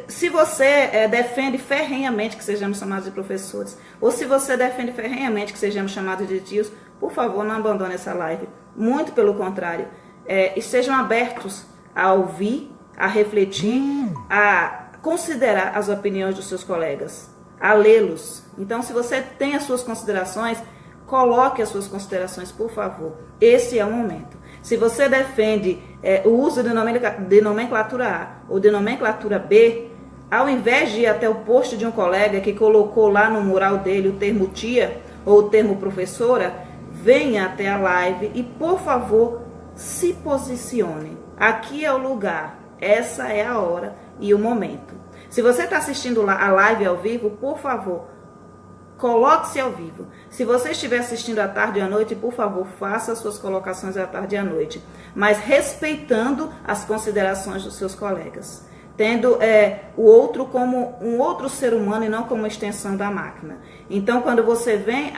Se você defende ferrenhamente que sejamos chamados de professores, ou se você defende ferrenhamente que sejamos chamados de tios, por favor, não abandone essa live. Muito pelo contrário, estejam abertos a ouvir, a refletir, a considerar as opiniões dos seus colegas, a lê-los. Então, se você tem as suas considerações, coloque as suas considerações, por favor. Esse é o momento. Se você defende o uso de nomenclatura A ou de nomenclatura B, ao invés de ir até o post de um colega que colocou lá no mural dele o termo tia ou o termo professora, venha até a live e, por favor, se posicione. Aqui é o lugar, essa é a hora e o momento. Se você está assistindo a live ao vivo, por favor, coloque-se ao vivo. Se você estiver assistindo à tarde e à noite, por favor, faça as suas colocações à tarde e à noite, mas respeitando as considerações dos seus colegas, tendo o outro como um outro ser humano e não como uma extensão da máquina. Então, quando você vem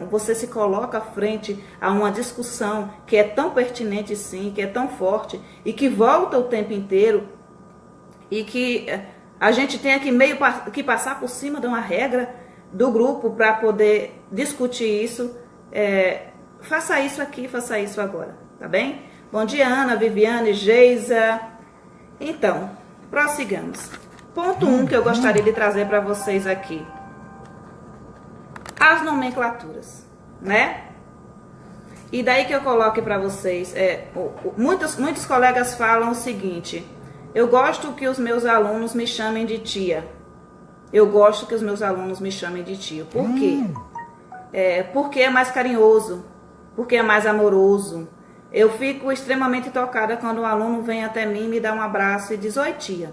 você se coloca à frente a uma discussão que é tão pertinente, sim, que é tão forte e que volta o tempo inteiro e que a gente tem que passar por cima de uma regra do grupo para poder discutir isso. Faça isso aqui, faça isso agora, tá bem? Bom dia, Ana, Viviane, Geisa. Então, prossigamos. Ponto 1 que eu gostaria de trazer para vocês aqui. As nomenclaturas, né? E daí que eu coloque para vocês, muitos colegas falam o seguinte: eu gosto que os meus alunos me chamem de tia. Eu gosto que os meus alunos me chamem de tio. Por quê? Porque é mais carinhoso, porque é mais amoroso. Eu fico extremamente tocada quando um aluno vem até mim, me dá um abraço e diz: oi, tia.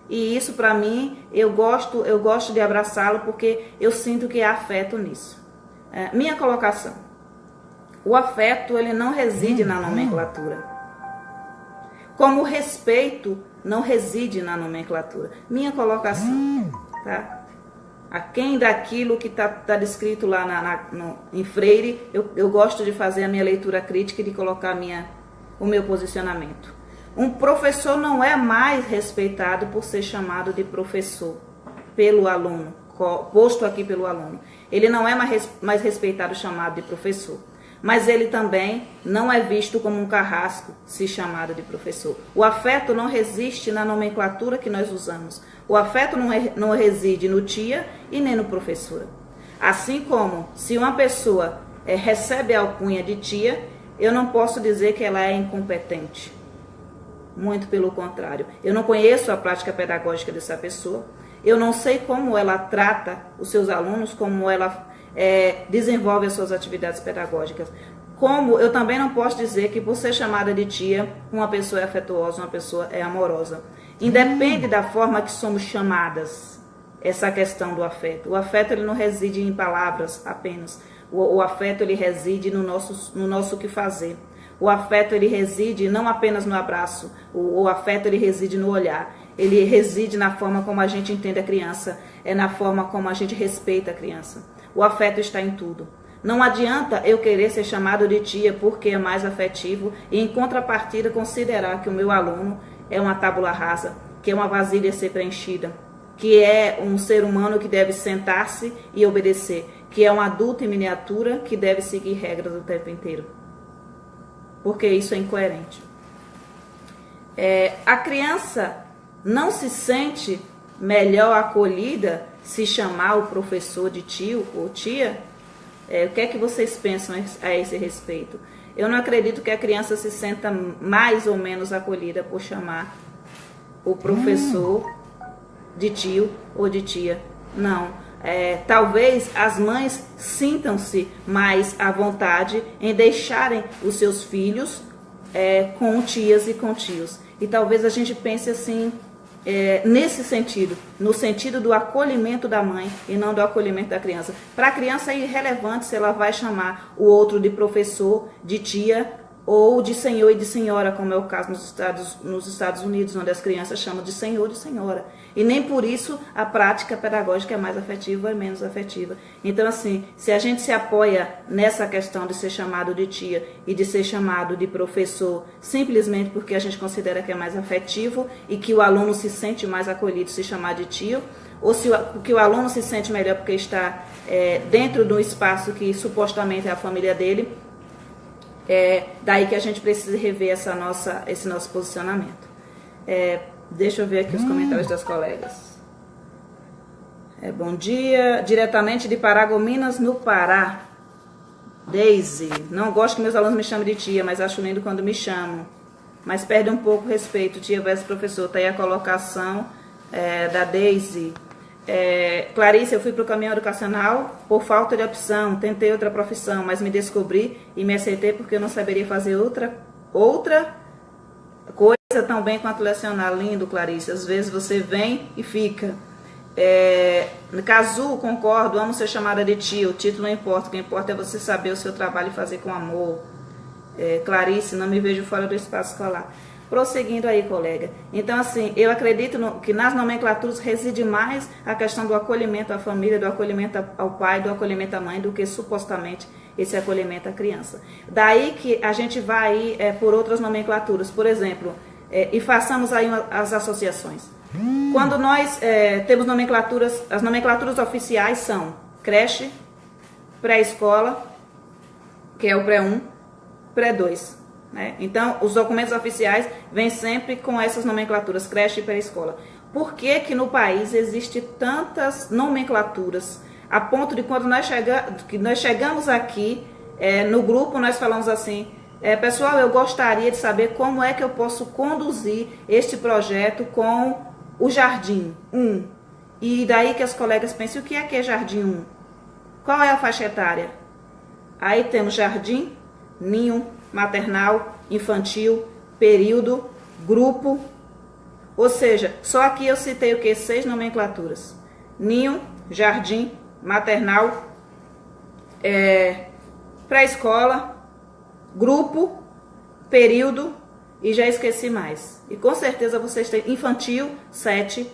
E isso, para mim, eu gosto de abraçá-lo porque eu sinto que há afeto nisso. Minha colocação: o afeto, ele não reside na nomenclatura, como o respeito não reside na nomenclatura. Minha colocação, tá? Aquém daquilo que está descrito lá em Freire, eu gosto de fazer a minha leitura crítica e de colocar o meu posicionamento. Um professor não é mais respeitado por ser chamado de professor pelo aluno, posto aqui pelo aluno. Ele não é mais respeitado chamado de professor. Mas ele também não é visto como um carrasco se chamado de professor. O afeto não reside na nomenclatura que nós usamos. O afeto não reside no tia e nem no professora. Assim como, se uma pessoa recebe a alcunha de tia, eu não posso dizer que ela é incompetente. Muito pelo contrário. Eu não conheço a prática pedagógica dessa pessoa. Eu não sei como ela trata os seus alunos, como ela desenvolve as suas atividades pedagógicas. Como eu também não posso dizer que por ser chamada de tia, uma pessoa é afetuosa, uma pessoa é amorosa. Independe da forma que somos chamadas, essa questão do afeto. O afeto, ele não reside em palavras apenas. O afeto, ele reside no nosso que fazer. O afeto, ele reside não apenas no abraço. O afeto, ele reside no olhar. Ele reside na forma como a gente entende a criança. É na forma como a gente respeita a criança. O afeto está em tudo. Não adianta eu querer ser chamado de tia porque é mais afetivo e, em contrapartida, considerar que o meu aluno é uma tábula rasa, que é uma vasilha a ser preenchida, que é um ser humano que deve sentar-se e obedecer, que é um adulto em miniatura que deve seguir regras o tempo inteiro. Porque isso é incoerente. A criança não se sente melhor acolhida se chamar o professor de tio ou tia? O que é que vocês pensam a esse respeito? Eu não acredito que a criança se sinta mais ou menos acolhida por chamar o professor de tio ou de tia. Não. Talvez as mães sintam-se mais à vontade em deixarem os seus filhos com tias e com tios. E talvez a gente pense assim, nesse sentido, no sentido do acolhimento da mãe e não do acolhimento da criança. Para a criança é irrelevante se ela vai chamar o outro de professor, de tia ou de senhor e de senhora, como é o caso nos Estados Unidos, onde as crianças chamam de senhor e de senhora. E nem por isso a prática pedagógica é mais afetiva ou é menos afetiva. Então, assim, se a gente se apoia nessa questão de ser chamado de tia e de ser chamado de professor, simplesmente porque a gente considera que é mais afetivo e que o aluno se sente mais acolhido se chamar de tio, ou se que o aluno se sente melhor porque está dentro de um espaço que supostamente é a família dele, daí que a gente precisa rever esse nosso posicionamento. Deixa eu ver aqui os comentários das colegas. Bom dia, diretamente de Paragominas, no Pará. Deise, não gosto que meus alunos me chamem de tia, mas acho lindo quando me chamam. Mas perde um pouco o respeito, tia versus professor. Tá aí a colocação da Deise. Clarice, eu fui para o caminho educacional por falta de opção, tentei outra profissão, mas me descobri e me aceitei porque eu não saberia fazer outra coisa tão bem quanto lecionar. Lindo, Clarice, às vezes você vem e fica. Cazu, concordo, amo ser chamada de tio, o título não importa, o que importa é você saber o seu trabalho e fazer com amor. Clarice, não me vejo fora do espaço escolar. Prosseguindo aí, colega. Então, assim, eu acredito que nas nomenclaturas reside mais a questão do acolhimento à família, do acolhimento ao pai, do acolhimento à mãe, do que supostamente esse acolhimento à criança. Daí que a gente vai por outras nomenclaturas, por exemplo, e façamos aí as associações. Quando nós temos nomenclaturas, as nomenclaturas oficiais são creche, pré-escola, que é o pré-1, pré-2. Então, os documentos oficiais vêm sempre com essas nomenclaturas, creche e pré-escola. Por que que no país existe tantas nomenclaturas, a ponto de quando nós chegamos aqui, no grupo nós falamos assim, pessoal, eu gostaria de saber como é que eu posso conduzir este projeto com o Jardim 1. E daí que as colegas pensam, o que é Jardim 1? Qual é a faixa etária? Aí temos Jardim, Ninho, maternal, infantil, período, grupo. Ou seja, só aqui eu citei o que? 6 nomenclaturas. Ninho, jardim, maternal, pré-escola, grupo, período e já esqueci mais. E com certeza vocês têm infantil, 7.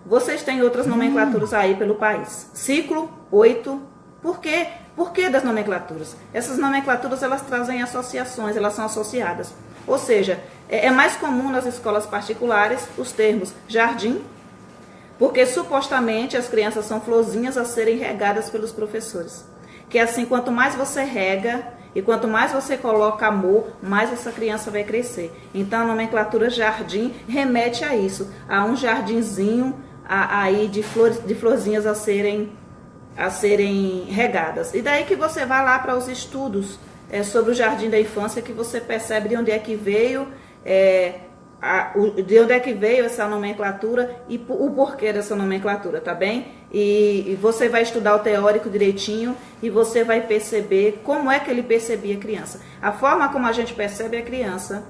Vocês têm outras nomenclaturas aí pelo país. Ciclo, 8. Por quê? Por que das nomenclaturas? Essas nomenclaturas, elas trazem associações, elas são associadas. Ou seja, é mais comum nas escolas particulares os termos jardim, porque supostamente as crianças são florzinhas a serem regadas pelos professores. Que assim, quanto mais você rega e quanto mais você coloca amor, mais essa criança vai crescer. Então a nomenclatura jardim remete a isso, a um jardinzinho aí de florzinhas a serem regadas. E daí que você vai lá para os estudos sobre o jardim da infância, que você percebe de onde é que veio, essa nomenclatura e o porquê dessa nomenclatura, tá bem? E você vai estudar o teórico direitinho e você vai perceber como é que ele percebia a criança. A forma como a gente percebe a criança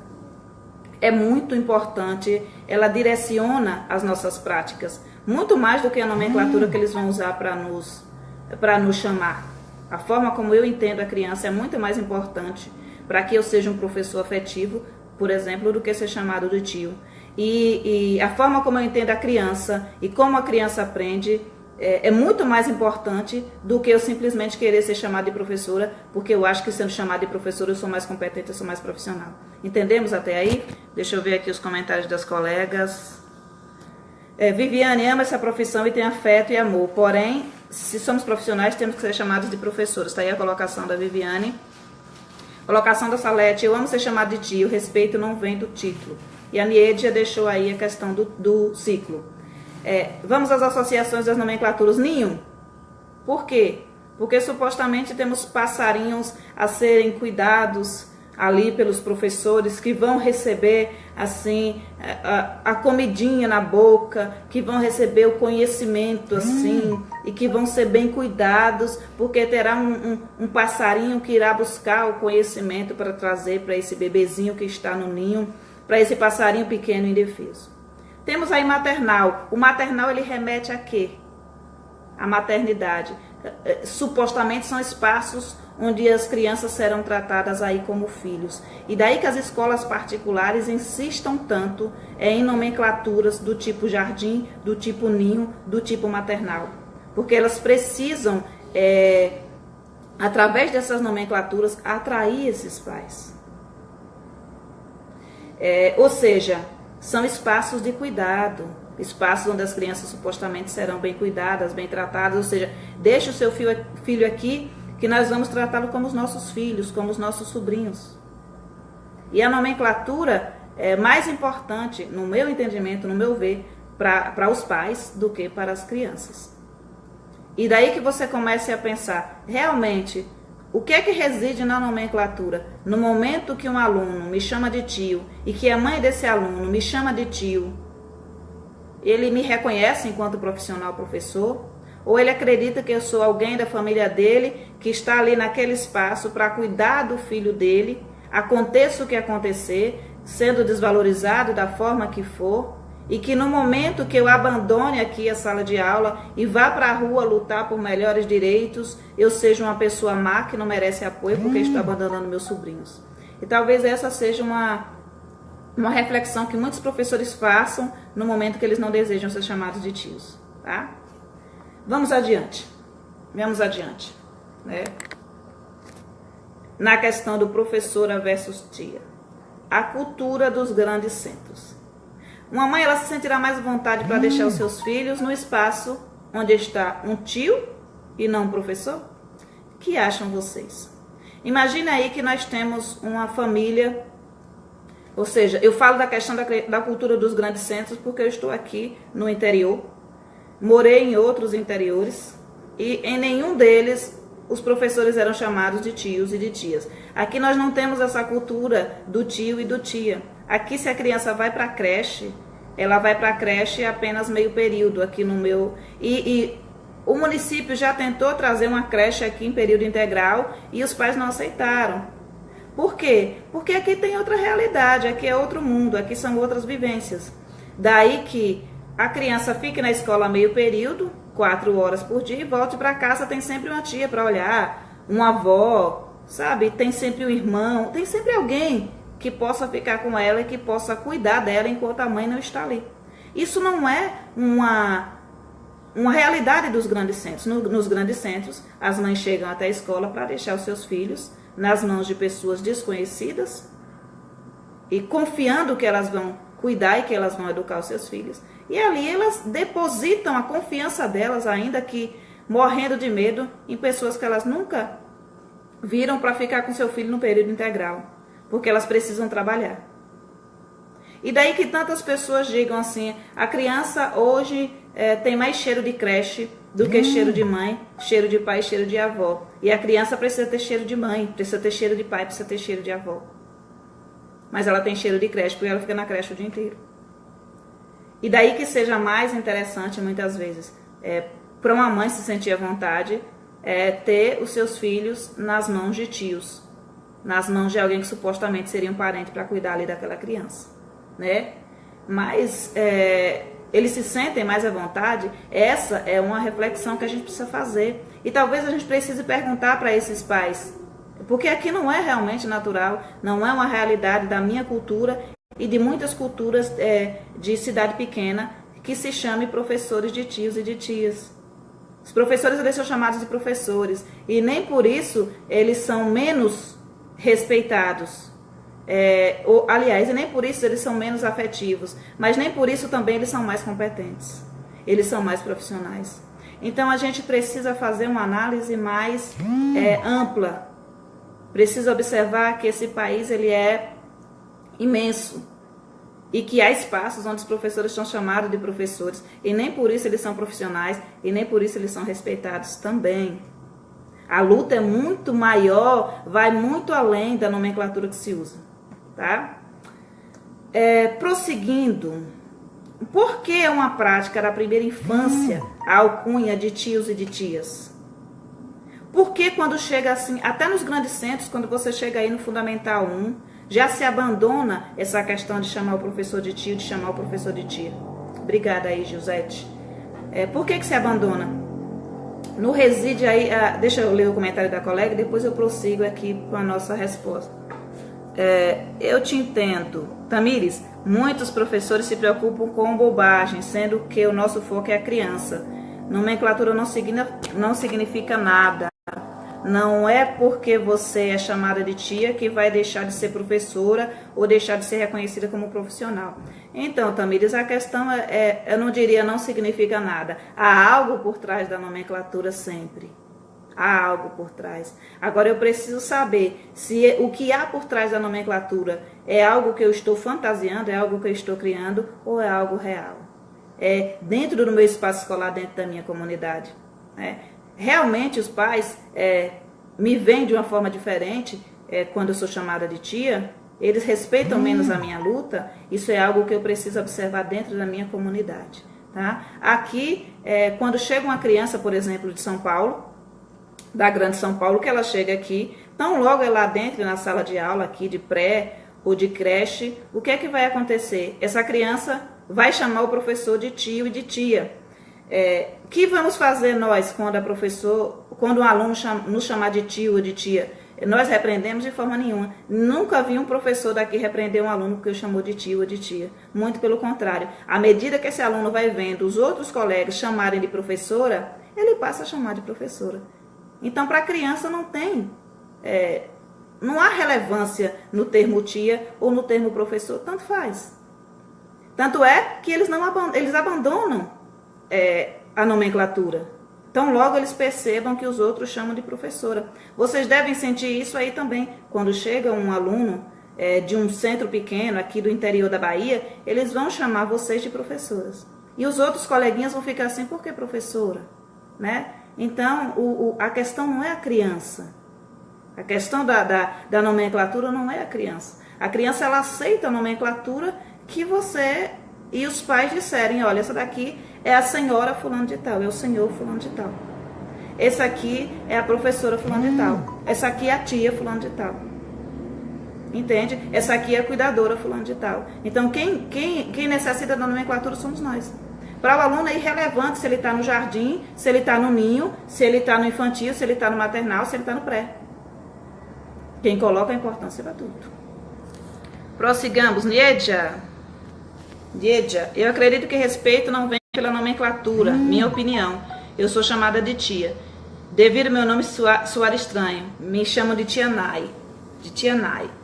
é muito importante, ela direciona as nossas práticas, muito mais do que a nomenclatura que eles vão usar para nos chamar. A forma como eu entendo a criança é muito mais importante para que eu seja um professor afetivo, por exemplo, do que ser chamado de tio. E a forma como eu entendo a criança e como a criança aprende é muito mais importante do que eu simplesmente querer ser chamado de professora, porque eu acho que sendo chamado de professora eu sou mais competente, eu sou mais profissional. Entendemos até aí? Deixa eu ver aqui os comentários das colegas. Viviane ama essa profissão e tem afeto e amor, porém, se somos profissionais, temos que ser chamados de professores. Está aí a colocação da Viviane. Colocação da Salete, eu amo ser chamado de tio, o respeito não vem do título. E a Niede já deixou aí a questão do ciclo. Vamos às associações das nomenclaturas. Ninho. Por quê? Porque supostamente temos passarinhos a serem cuidados ali pelos professores, que vão receber assim a comidinha na boca, que vão receber o conhecimento assim, e que vão ser bem cuidados, porque terá um passarinho que irá buscar o conhecimento para trazer para esse bebezinho que está no ninho, para esse passarinho pequeno e indefeso. Temos aí maternal. O maternal, ele remete a quê? A maternidade. Supostamente são espaços onde as crianças serão tratadas aí como filhos. E daí que as escolas particulares insistam tanto em nomenclaturas do tipo jardim, do tipo ninho, do tipo maternal. Porque elas precisam, através dessas nomenclaturas, atrair esses pais. Ou seja, são espaços de cuidado, espaços onde as crianças supostamente serão bem cuidadas, bem tratadas, ou seja, deixe o seu filho aqui, que nós vamos tratá-lo como os nossos filhos, como os nossos sobrinhos. E a nomenclatura é mais importante, no meu entendimento, no meu ver, para os pais do que para as crianças. E daí que você comece a pensar, realmente, o que é que reside na nomenclatura? No momento que um aluno me chama de tio e que a mãe desse aluno me chama de tio, ele me reconhece enquanto profissional professor? Ou ele acredita que eu sou alguém da família dele que está ali naquele espaço para cuidar do filho dele, aconteça o que acontecer, sendo desvalorizado da forma que for, e que no momento que eu abandone aqui a sala de aula e vá para a rua lutar por melhores direitos, eu seja uma pessoa má que não merece apoio porque estou abandonando meus sobrinhos. E talvez essa seja uma reflexão que muitos professores façam no momento que eles não desejam ser chamados de tios, tá? Vamos adiante. Vamos adiante, né? Na questão do professora versus tia. A cultura dos grandes centros. Uma mãe, ela se sentirá mais à vontade para deixar os seus filhos no espaço onde está um tio e não um professor? O que acham vocês? Imagina aí que nós temos uma família. Ou seja, eu falo da questão da cultura dos grandes centros porque eu estou aqui no interior, morei em outros interiores e em nenhum deles os professores eram chamados de tios e de tias. Aqui nós não temos essa cultura do tio e do tia. Aqui, se a criança vai para a creche, ela vai para a creche apenas meio período aqui no meu... E o município já tentou trazer uma creche aqui em período integral e os pais não aceitaram. Por quê? Porque aqui tem outra realidade, aqui é outro mundo, aqui são outras vivências. Daí que a criança fique na escola meio período, 4 horas por dia, e volte para casa, tem sempre uma tia para olhar, uma avó, sabe? Tem sempre um irmão, tem sempre alguém que possa ficar com ela e que possa cuidar dela enquanto a mãe não está ali. Isso não é uma realidade dos grandes centros. Nos grandes centros, as mães chegam até a escola para deixar os seus filhos nas mãos de pessoas desconhecidas e confiando que elas vão cuidar e que elas vão educar os seus filhos. E ali elas depositam a confiança delas, ainda que morrendo de medo, em pessoas que elas nunca viram para ficar com seu filho no período integral, porque elas precisam trabalhar. E daí que tantas pessoas digam assim, a criança hoje tem mais cheiro de creche do que cheiro de mãe, cheiro de pai, cheiro de avó. E a criança precisa ter cheiro de mãe, precisa ter cheiro de pai, precisa ter cheiro de avó. Mas ela tem cheiro de creche porque ela fica na creche o dia inteiro. E daí que seja mais interessante, muitas vezes, para uma mãe se sentir à vontade, ter os seus filhos nas mãos de tios, nas mãos de alguém que supostamente seria um parente para cuidar ali daquela criança, né? Mas eles se sentem mais à vontade. Essa é uma reflexão que a gente precisa fazer. E talvez a gente precise perguntar para esses pais, porque aqui não é realmente natural, não é uma realidade da minha cultura e de muitas culturas de cidade pequena que se chame professores de tios e de tias. Os professores eles são chamados de professores e nem por isso eles são menos respeitados. Aliás, e nem por isso eles são menos afetivos, mas nem por isso também eles são mais competentes, eles são mais profissionais. Então a gente precisa fazer uma análise mais ampla, precisa observar que esse país ele é imenso e que há espaços onde os professores são chamados de professores e nem por isso eles são profissionais e nem por isso eles são respeitados também. A luta é muito maior, vai muito além da nomenclatura que se usa. Tá? Prosseguindo, por que uma prática da primeira infância a alcunha de tios e de tias? Por que quando chega assim, até nos grandes centros, quando você chega aí no Fundamental 1, já se abandona essa questão de chamar o professor de tio, de chamar o professor de tia? Obrigada aí, Josete. Por que se abandona? não reside aí, deixa eu ler o comentário da colega e depois eu prossigo aqui com a nossa resposta. Eu te entendo, Tamires, muitos professores se preocupam com bobagem, sendo que o nosso foco é a criança. Nomenclatura não significa nada. Não é porque você é chamada de tia que vai deixar de ser professora ou deixar de ser reconhecida como profissional. Então, Tamires, a questão eu não diria não significa nada. Há algo por trás da nomenclatura sempre. Há algo por trás. Agora eu preciso saber se o que há por trás da nomenclatura é algo que eu estou fantasiando, é algo que eu estou criando ou é algo real. É dentro do meu espaço escolar, dentro da minha comunidade. Realmente os pais me veem de uma forma diferente quando eu sou chamada de tia, eles respeitam menos a minha luta, isso é algo que eu preciso observar dentro da minha comunidade. Tá? Aqui, quando chega uma criança, por exemplo, de São Paulo, da Grande São Paulo, que ela chega aqui, tão logo ela dentro na sala de aula aqui de pré ou de creche, o que é que vai acontecer? Essa criança vai chamar o professor de tio e de tia. O que vamos fazer nós quando um aluno nos chamar de tio ou de tia? Nós repreendemos de forma nenhuma. Nunca vi um professor daqui repreender um aluno porque chamou de tio ou de tia. Muito pelo contrário. À medida que esse aluno vai vendo os outros colegas chamarem de professora, ele passa a chamar de professora. Então, para a criança não há relevância no termo tia ou no termo professor, tanto faz. Tanto é que eles abandonam a nomenclatura. Então, logo eles percebam que os outros chamam de professora. Vocês devem sentir isso aí também. Quando chega um aluno de um centro pequeno aqui do interior da Bahia, eles vão chamar vocês de professoras. E os outros coleguinhas vão ficar assim, por que professora? Né? Então, a questão não é a criança. A questão da nomenclatura não é a criança. A criança, ela aceita a nomenclatura que você e os pais disserem, olha, essa daqui é a senhora fulano de tal, é o senhor fulano de tal. Essa aqui é a professora fulano de tal. Essa aqui é a tia fulano de tal. Entende? Essa aqui é a cuidadora fulano de tal. Então, quem necessita da nomenclatura somos nós. Para o aluno é irrelevante se ele está no jardim, se ele está no ninho, se ele está no infantil, se ele está no maternal, se ele está no pré. Quem coloca a importância para tudo. Prossigamos. Niedia, eu acredito que respeito não vem pela nomenclatura, minha opinião. Eu sou chamada de tia. Devido ao meu nome soar estranho, me chamam de tia Nai.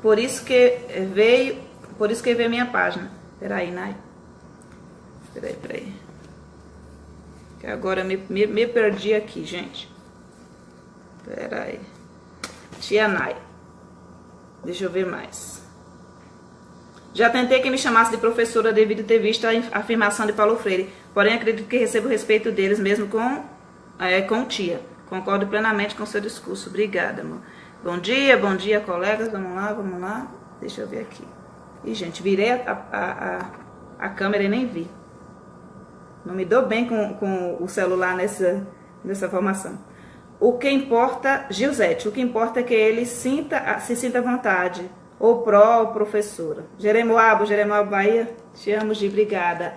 Por isso que veio minha página. Peraí, Nai. Peraí. Que agora me perdi aqui, gente. Peraí. Tia Nai. Deixa eu ver mais. Já tentei que me chamasse de professora devido ter visto a afirmação de Paulo Freire. Porém, acredito que recebo o respeito deles mesmo com tia. Concordo plenamente com seu discurso. Obrigada, amor. Bom dia, colegas. Vamos lá. Deixa eu ver aqui. Ih, gente, virei a câmera e nem vi. Não me dou bem com o celular nessa formação. O que importa, Gilzete, o que importa é que ele se sinta à vontade. Ou professora. Jeremoabo, Bahia, te amo, Gi, obrigada.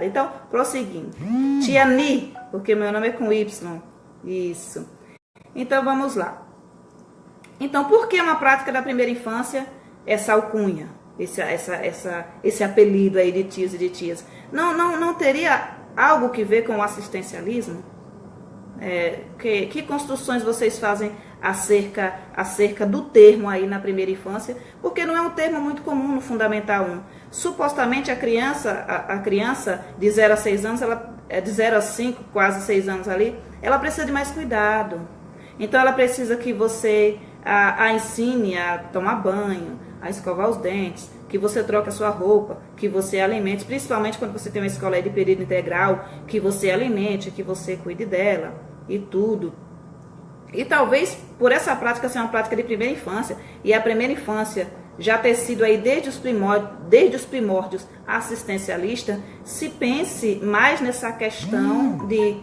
Então, prosseguindo. Tia Ni, porque meu nome é com Y. Isso. Então, vamos lá. Então, por que uma prática da primeira infância, essa alcunha, esse apelido aí de tios e de tias? Não teria algo que ver com o assistencialismo? Que construções vocês fazem acerca do termo aí na primeira infância? Porque não é um termo muito comum no Fundamental 1. Supostamente a criança de 0 a 6 anos, de 0 a 5, quase 6 anos ali, ela precisa de mais cuidado. Então ela precisa que você a ensine a tomar banho, a escovar os dentes, que você troque a sua roupa, que você alimente, principalmente quando você tem uma escola de período integral, que você alimente, que você cuide dela e tudo. E talvez por essa prática ser uma prática de primeira infância, e a primeira infância já ter sido aí desde os primórdios assistencialista, se pense mais nessa questão de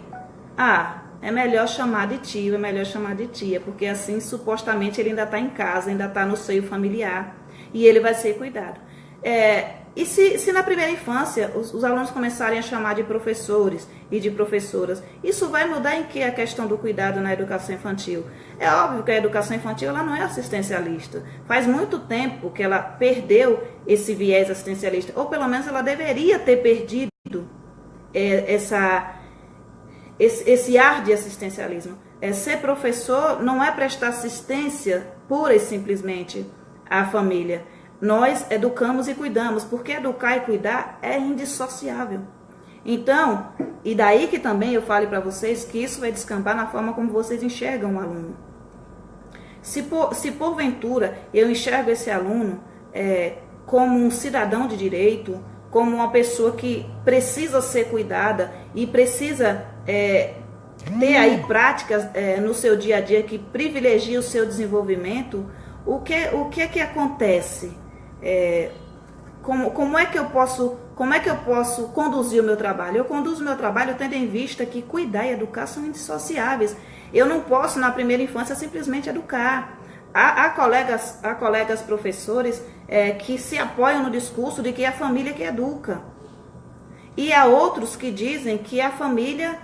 é melhor chamar de tio, é melhor chamar de tia, porque assim supostamente ele ainda está em casa, ainda está no seio familiar e ele vai ser cuidado. E se na primeira infância os alunos começarem a chamar de professores e de professoras, isso vai mudar em que a questão do cuidado na educação infantil? É óbvio que a educação infantil ela não é assistencialista. Faz muito tempo que ela perdeu esse viés assistencialista, ou pelo menos ela deveria ter perdido esse ar de assistencialismo. Ser professor não é prestar assistência pura e simplesmente à família. Nós educamos e cuidamos, porque educar e cuidar é indissociável. Então, e daí que também eu falo para vocês que isso vai descambar na forma como vocês enxergam o aluno. Se porventura eu enxergo esse aluno como um cidadão de direito, como uma pessoa que precisa ser cuidada e precisa ter aí práticas no seu dia a dia que privilegia o seu desenvolvimento, o que acontece? Como é que eu posso conduzir o meu trabalho? Eu conduzo o meu trabalho tendo em vista que cuidar e educar são indissociáveis. Eu não posso, na primeira infância, simplesmente educar. Há colegas professores que se apoiam no discurso de que é a família que educa. E há outros que dizem que a família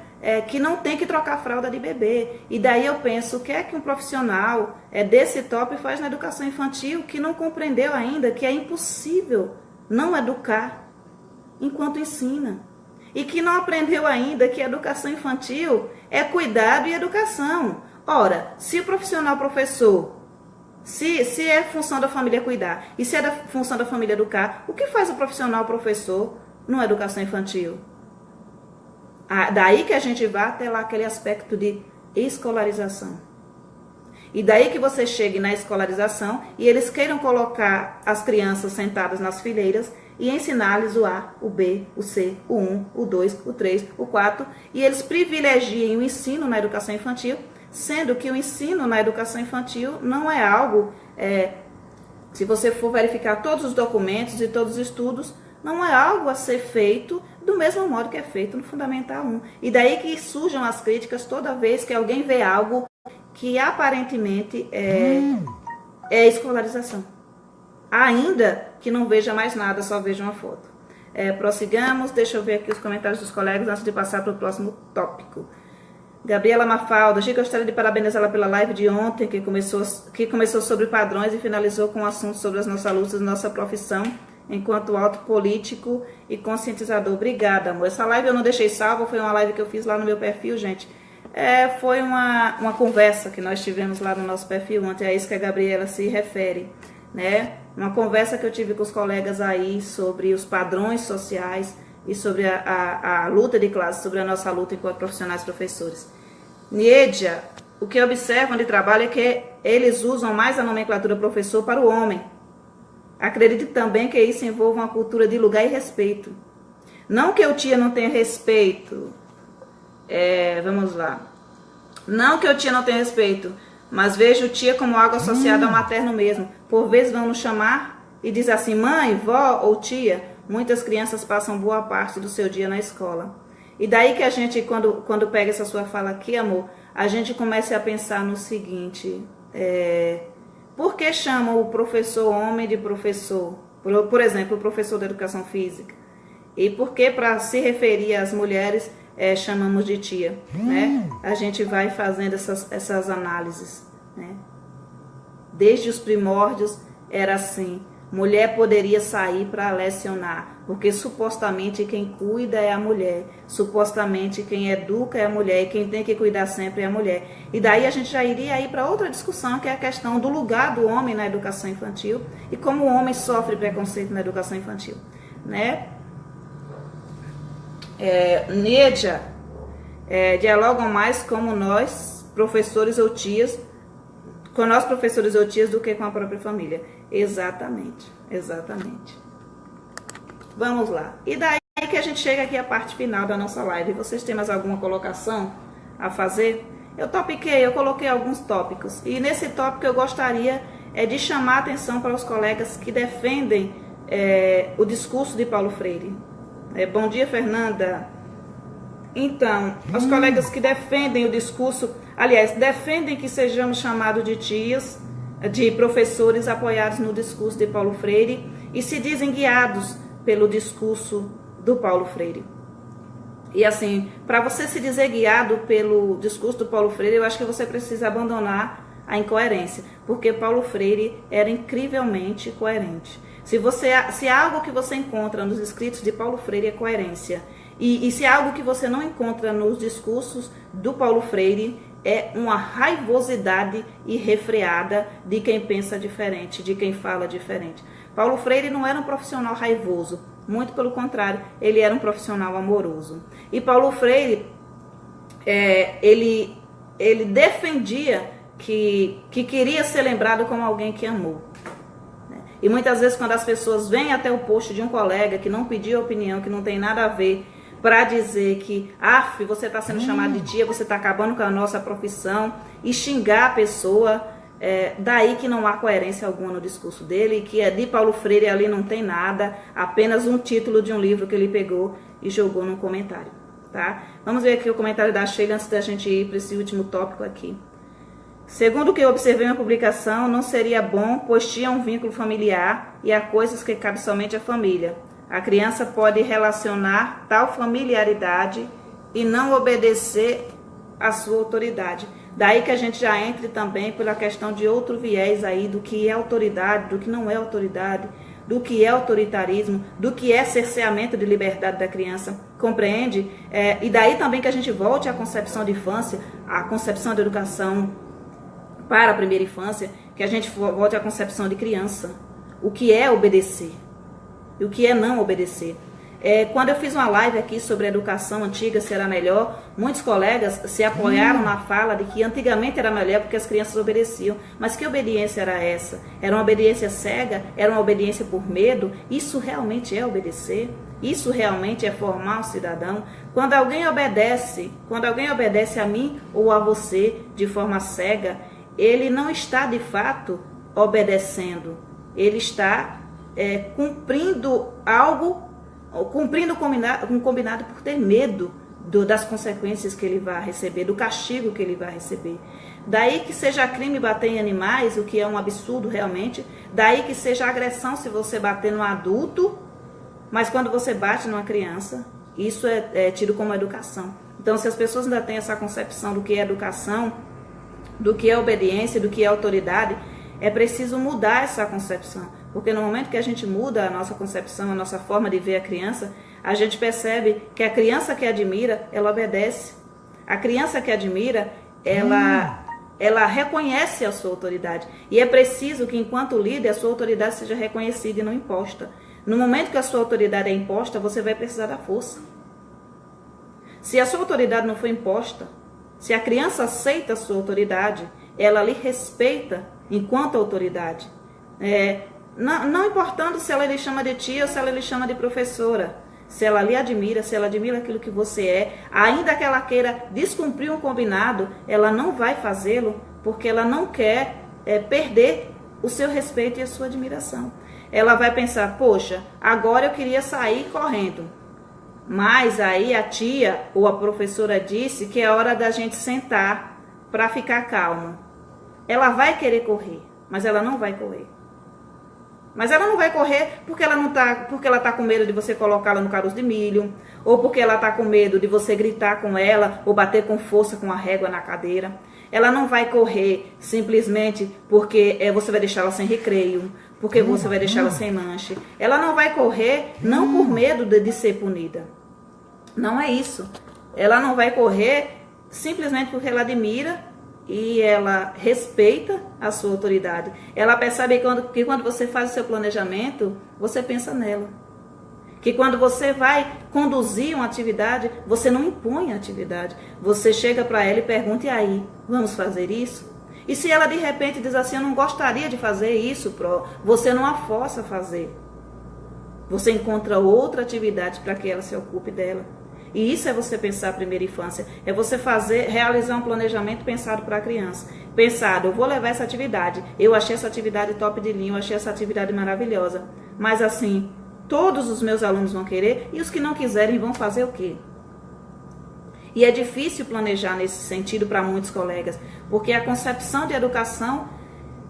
que não tem que trocar fralda de bebê. E daí eu penso, o que é que um profissional desse top faz na educação infantil que não compreendeu ainda que é impossível não educar enquanto ensina? E que não aprendeu ainda que a educação infantil é cuidado e educação. Ora, se o profissional professor, se é função da família cuidar e se é da função da família educar, o que faz o profissional professor numa educação infantil? Daí que a gente vai até lá aquele aspecto de escolarização. E daí que você chegue na escolarização e eles queiram colocar as crianças sentadas nas fileiras e ensinar-lhes o A, o B, o C, o 1, o 2, o 3, o 4, e eles privilegiem o ensino na educação infantil, sendo que o ensino na educação infantil não é algo, se você for verificar todos os documentos e todos os estudos, não é algo a ser feito do mesmo modo que é feito no Fundamental 1. E daí que surjam as críticas toda vez que alguém vê algo que aparentemente é escolarização. Ainda que não veja mais nada, só veja uma foto. Prossigamos, deixa eu ver aqui os comentários dos colegas antes de passar para o próximo tópico. Gabriela Mafalda, eu gostaria de parabenizá-la pela live de ontem, que começou sobre padrões e finalizou com um assunto sobre as nossas lutas, nossa profissão, enquanto alto político e conscientizador. Obrigada, amor. Essa live eu não deixei salva, foi uma live que eu fiz lá no meu perfil, gente. Foi uma conversa que nós tivemos lá no nosso perfil ontem, é isso que a Gabriela se refere, né? Uma conversa que eu tive com os colegas aí sobre os padrões sociais e sobre a luta de classe, sobre a nossa luta enquanto profissionais professores. Niedia, o que observam de trabalho é que eles usam mais a nomenclatura professor para o homem. Acredito também que isso envolve uma cultura de lugar e respeito. Não que o tia não tenha respeito. Vamos lá. Não que o tia não tenha respeito, mas vejo o tia como algo associado ao materno mesmo. Por vezes vão nos chamar e diz assim, mãe, vó ou tia. Muitas crianças passam boa parte do seu dia na escola. E daí que a gente, quando pega essa sua fala aqui, amor, a gente começa a pensar no seguinte, por que chamam o professor homem de professor? Por exemplo, o professor de educação física. E por que, para se referir às mulheres, chamamos de tia? Né? A gente vai fazendo essas análises. Né? Desde os primórdios era assim. Mulher poderia sair para lecionar, porque supostamente quem cuida é a mulher, supostamente quem educa é a mulher, e quem tem que cuidar sempre é a mulher. E daí a gente já iria ir para outra discussão, que é a questão do lugar do homem na educação infantil e como o homem sofre preconceito na educação infantil. Né? Nédia, dialogam mais como nós, professores ou tias, com nós professores ou tias do que com a própria família. Exatamente, exatamente. Vamos lá. E daí que a gente chega aqui à parte final da nossa live. Vocês têm mais alguma colocação a fazer? Eu coloquei alguns tópicos. E nesse tópico eu gostaria de chamar a atenção para os colegas que defendem o discurso de Paulo Freire. Bom dia, Fernanda. Então, os colegas que defendem o discurso, aliás, defendem que sejamos chamados de tias, de professores apoiados no discurso de Paulo Freire e se dizem guiados pelo discurso do Paulo Freire. E assim, para você se dizer guiado pelo discurso do Paulo Freire, eu acho que você precisa abandonar a incoerência, porque Paulo Freire era incrivelmente coerente. Se há algo que você encontra nos escritos de Paulo Freire é coerência, e se há algo que você não encontra nos discursos do Paulo Freire é uma raivosidade irrefreada de quem pensa diferente, de quem fala diferente. Paulo Freire não era um profissional raivoso, muito pelo contrário, ele era um profissional amoroso. E Paulo Freire, ele defendia que queria ser lembrado como alguém que amou. E muitas vezes quando as pessoas vêm até o post de um colega que não pediu opinião, que não tem nada a ver, para dizer que, você está sendo chamado de tia, você está acabando com a nossa profissão, e xingar a pessoa, daí que não há coerência alguma no discurso dele, que de Paulo Freire ali não tem nada, apenas um título de um livro que ele pegou e jogou num comentário, tá? Vamos ver aqui o comentário da Sheila antes da gente ir para esse último tópico aqui. Segundo o que eu observei na publicação, não seria bom, pois tinha um vínculo familiar e há coisas que cabe somente à família. A criança pode relacionar tal familiaridade e não obedecer à sua autoridade. Daí que a gente já entre também pela questão de outro viés aí do que é autoridade, do que não é autoridade, do que é autoritarismo, do que é cerceamento de liberdade da criança, compreende? E daí também que a gente volte à concepção de infância, à concepção de educação para a primeira infância, que a gente volte à concepção de criança. O que é obedecer e o que é não obedecer. Quando eu fiz uma live aqui sobre a educação antiga, se era melhor, muitos colegas se apoiaram na fala de que antigamente era melhor porque as crianças obedeciam. Mas que obediência era essa? Era uma obediência cega? Era uma obediência por medo? Isso realmente é obedecer? Isso realmente é formar um cidadão? Quando alguém obedece a mim ou a você de forma cega, ele não está de fato obedecendo. Ele está cumprindo algo, cumprindo um combinado por ter medo das consequências que ele vai receber, do castigo que ele vai receber. Daí que seja crime bater em animais, o que é um absurdo realmente. Daí que seja agressão se você bater no adulto, mas quando você bate numa criança, isso é tido como educação. Então, se as pessoas ainda têm essa concepção do que é educação, do que é obediência, do que é autoridade, é preciso mudar essa concepção. Porque no momento que a gente muda a nossa concepção, a nossa forma de ver a criança, a gente percebe que a criança que admira, ela obedece. A criança que admira, ela reconhece a sua autoridade. E é preciso que, enquanto líder, a sua autoridade seja reconhecida e não imposta. No momento que a sua autoridade é imposta, você vai precisar da força. Se a sua autoridade não for imposta, se a criança aceita a sua autoridade, ela lhe respeita enquanto autoridade. Não importando se ela lhe chama de tia ou se ela lhe chama de professora. Se ela lhe admira, se ela admira aquilo que você é, ainda que ela queira descumprir um combinado, ela não vai fazê-lo porque ela não quer perder o seu respeito e a sua admiração. Ela vai pensar, poxa, agora eu queria sair correndo, mas aí a tia ou a professora disse que é hora da gente sentar para ficar calmo. Ela vai querer correr, mas ela não vai correr. Mas ela não vai correr porque ela está com medo de você colocá-la no caroço de milho, ou porque ela está com medo de você gritar com ela ou bater com força com a régua na cadeira. Ela não vai correr simplesmente porque você vai deixá-la sem recreio, porque você vai deixá-la sem lanche. Ela não vai correr não por medo de ser punida. Não é isso. Ela não vai correr simplesmente porque ela admira e ela respeita a sua autoridade. Ela percebe que quando você faz o seu planejamento, você pensa nela. Que quando você vai conduzir uma atividade, você não impõe a atividade. Você chega para ela e pergunta, e aí, vamos fazer isso? E se ela de repente diz assim, eu não gostaria de fazer isso, você não a força a fazer. Você encontra outra atividade para que ela se ocupe dela. E isso é você pensar a primeira infância. É você realizar um planejamento pensado para a criança. Pensado, eu vou levar essa atividade. Eu achei essa atividade top de linha, eu achei essa atividade maravilhosa. Mas assim, todos os meus alunos vão querer e os que não quiserem vão fazer o quê? E é difícil planejar nesse sentido para muitos colegas, porque a concepção de educação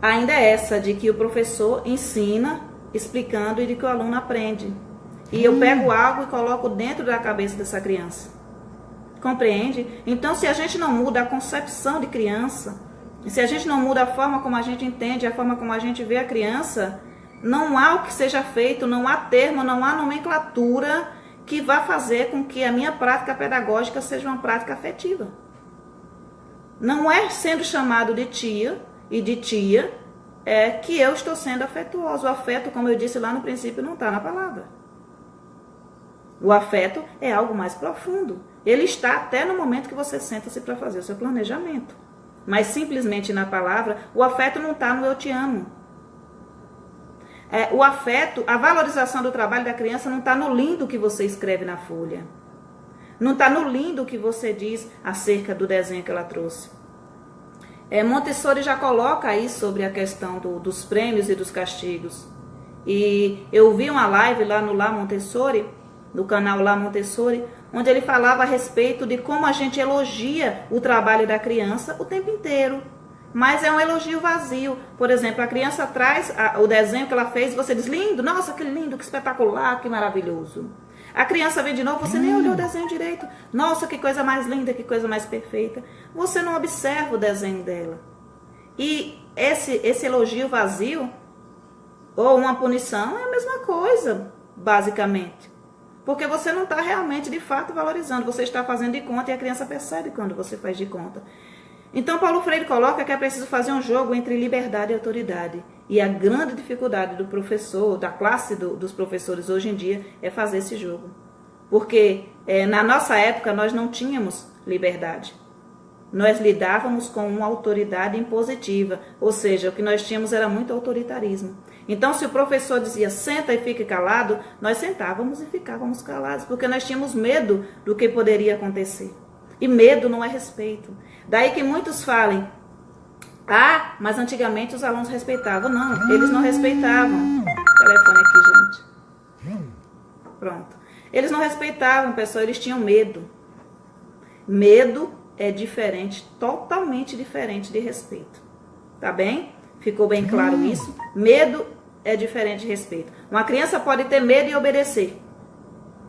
ainda é essa, de que o professor ensina explicando e de que o aluno aprende. E eu pego algo e coloco dentro da cabeça dessa criança. Compreende? Então, se a gente não muda a concepção de criança, se a gente não muda a forma como a gente entende, a forma como a gente vê a criança, não há o que seja feito, não há termo, não há nomenclatura que vá fazer com que a minha prática pedagógica seja uma prática afetiva. Não é sendo chamado de tia e de tia que eu estou sendo afetuoso. O afeto, como eu disse lá no princípio, não está na palavra. O afeto é algo mais profundo. Ele está até no momento que você senta-se para fazer o seu planejamento. Mas simplesmente na palavra, o afeto não está no eu te amo. O afeto, a valorização do trabalho da criança não está no lindo que você escreve na folha. Não está no lindo que você diz acerca do desenho que ela trouxe. Montessori já coloca aí sobre a questão dos prêmios e dos castigos. E eu vi uma live lá no Lá Montessori, no canal Lá Montessori, onde ele falava a respeito de como a gente elogia o trabalho da criança o tempo inteiro. Mas é um elogio vazio. Por exemplo, a criança traz o desenho que ela fez, você diz, lindo, nossa, que lindo, que espetacular, que maravilhoso. A criança vem de novo, você nem olhou o desenho direito. Nossa, que coisa mais linda, que coisa mais perfeita. Você não observa o desenho dela. E esse elogio vazio, ou uma punição, é a mesma coisa, basicamente. Porque você não está realmente, de fato, valorizando. Você está fazendo de conta e a criança percebe quando você faz de conta. Então, Paulo Freire coloca que é preciso fazer um jogo entre liberdade e autoridade. E a grande dificuldade do professor, da classe dos professores hoje em dia, é fazer esse jogo. Porque na nossa época nós não tínhamos liberdade. Nós lidávamos com uma autoridade impositiva, ou seja, o que nós tínhamos era muito autoritarismo. Então, se o professor dizia, senta e fique calado, nós sentávamos e ficávamos calados, porque nós tínhamos medo do que poderia acontecer. E medo não é respeito. Daí que muitos falem, mas antigamente os alunos respeitavam. Não, eles não respeitavam. Telefone aqui, gente. Pronto. Eles não respeitavam, pessoal, eles tinham medo. Medo é diferente, totalmente diferente de respeito. Tá bem? Ficou bem claro isso? Medo é diferente de respeito. Uma criança pode ter medo e obedecer.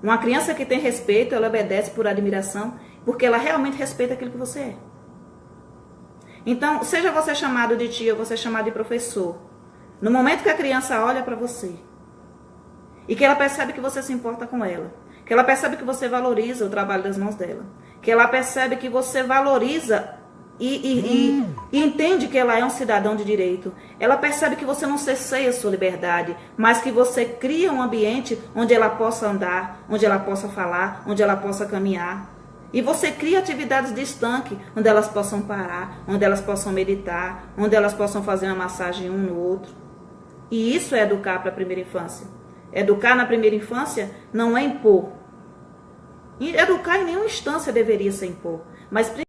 Uma criança que tem respeito, ela obedece por admiração, porque ela realmente respeita aquilo que você é. Então, seja você chamado de tia ou você chamado de professor, no momento que a criança olha para você e que ela percebe que você se importa com ela, que ela percebe que você valoriza o trabalho das mãos dela, que ela percebe que você valoriza e entende que ela é um cidadão de direito, ela percebe que você não cerceia a sua liberdade, mas que você cria um ambiente onde ela possa andar, onde ela possa falar, onde ela possa caminhar. E você cria atividades de estanque, onde elas possam parar, onde elas possam meditar, onde elas possam fazer uma massagem um no outro. E isso é educar para a primeira infância. Educar na primeira infância não é impor. E educar em nenhuma instância deveria ser impor. Mas